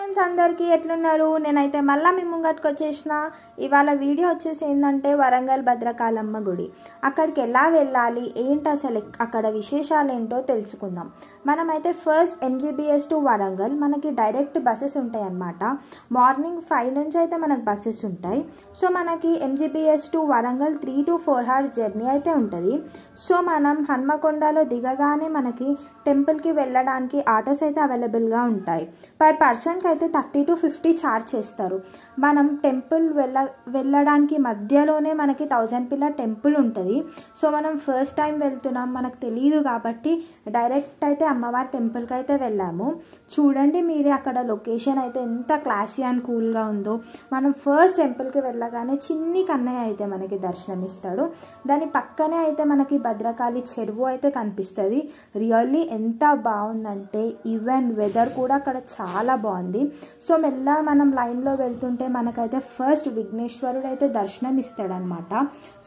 Friends అందరికీ ఎట్లున్నారు? నేనైతే మళ్ళీ మీ ముంగట్కి వచ్చేసిన. ఇవాళ వీడియో వచ్చేసి ఏంటంటే వరంగల్ భద్రకాళమ్మ గుడి. అక్కడికి ఎలా వెళ్ళాలి, ఏంటి అసలు అక్కడ విశేషాలు ఏంటో తెలుసుకుందాం. మనమైతే ఫస్ట్ ఎంజీబీఎస్ టు వరంగల్ మనకి డైరెక్ట్ బస్సెస్ ఉంటాయి అన్నమాట. మార్నింగ్ 5 నుంచి అయితే మనకు బస్సెస్ ఉంటాయి. సో మనకి MGBS to Warangal 3 to 4 hours journey అయితే ఉంటుంది. సో మనం హన్మకొండలో దిగగానే మనకి టెంపుల్కి వెళ్ళడానికి ఆటోస్ అయితే అవైలబుల్గా ఉంటాయి. పర్ పర్సన్కి అయితే 30 to 50 ఛార్జ్ చేస్తారు. మనం టెంపుల్ వెళ్ళడానికి మధ్యలోనే మనకి 1000 పిల్లర్ టెంపుల్ ఉంటుంది. సో మనం ఫస్ట్ టైం వెళ్తున్నాం, మనకు తెలియదు కాబట్టి డైరెక్ట్ అయితే అమ్మవారి టెంపుల్కి అయితే వెళ్ళాము. చూడండి మీరే అక్కడ లొకేషన్ అయితే ఎంత క్లాసీ అండ్ కూల్గా ఉందో. మనం ఫస్ట్ టెంపుల్కి వెళ్ళగానే చిన్ని కన్నయ్య అయితే మనకి దర్శనం ఇస్తాడు. దాని పక్కనే అయితే మనకి భద్రకాళి చెరువు అయితే కనిపిస్తుంది. రియల్లీ ఎంత బాగుందంటే ఈవెన్ వెదర్ కూడా అక్కడ చాలా బాగుంది. సో మెల్ల మనం లైన్లో వెళ్తుంటే మనకైతే ఫస్ట్ విఘ్నేశ్వరుడు అయితే దర్శనం ఇస్తాడనమాట.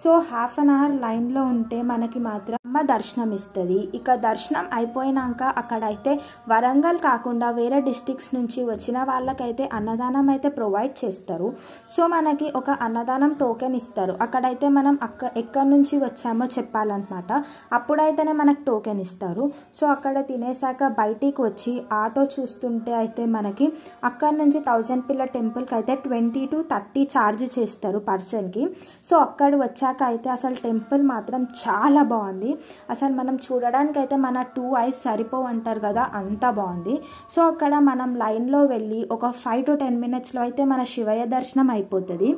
సో 1/2 an hour లైన్లో ఉంటే మనకి మాత్రం అమ్మ దర్శనం ఇస్తుంది. ఇక దర్శనం అయిపోయినాక అక్కడైతే వరంగల్ కాకుండా వేరే డిస్ట్రిక్ట్స్ నుంచి వచ్చిన వాళ్ళకైతే అన్నదానం అయితే ప్రొవైడ్ చేస్తారు. సో మనకి ఒక అన్నదానం టోకెన్ ఇస్తారు. అక్కడైతే మనం ఎక్కడి నుంచి వచ్చామో చెప్పాలన్నమాట. అప్పుడైతేనే మనకు టోకెన్ ఇస్తారు. సో అక్కడ తినేసాక బయటికి వచ్చి ఆటో చూస్తుంటే అయితే మనకి అక్కడ నుంచి 1000 పిల్లర్ టెంపుల్కి అయితే 20 to 30 ఛార్జ్ చేస్తారు పర్సన్కి. సో అక్కడ వచ్చాక అయితే అసలు టెంపుల్ మాత్రం చాలా బాగుంది. అసలు మనం చూడడానికి అయితే మన 2 eyes సరిపోవు అంటారు కదా, అంత బాగుంది. సో అక్కడ మనం లైన్లో వెళ్ళి ఒక 5 to 10 minutesలో అయితే మన శివయ్య దర్శనం అయిపోతుంది.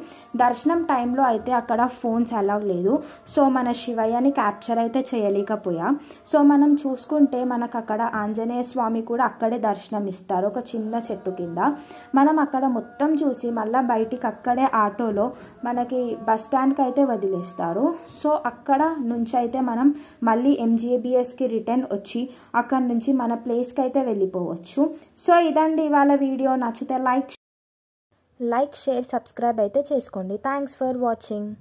దర్శనం టైంలో అయితే అక్కడ ఫోన్స్ అలౌ లేదు. సో మన శివయ్యని క్యాప్చర్ అయితే చేయలేకపోయా. సో మనం చూసుకుంటే మనకు అక్కడ ఆంజనేయ స్వామి కూడా అక్కడే దర్శనం ఇస్తారు, ఒక చిన్న చెట్టు కింద. మనం అక్కడ మొత్తం చూసి మళ్ళీ బయటికి అక్కడే ఆటోలో మనకి బస్ స్టాండ్కి అయితే వదిలేస్తారు. సో అక్కడ నుంచి అయితే మనం మళ్ళీ ఎంజీబీఎస్కి రిటర్న్ వచ్చి అక్కడ నుంచి మన ప్లేస్కి అయితే వెళ్ళిపోవచ్చు. సో ఇదండి ఇవాళ వీడియో. నచ్చితే లైక్, షేర్, సబ్స్క్రైబ్ అయితే చేసుకోండి. Thanks for watching.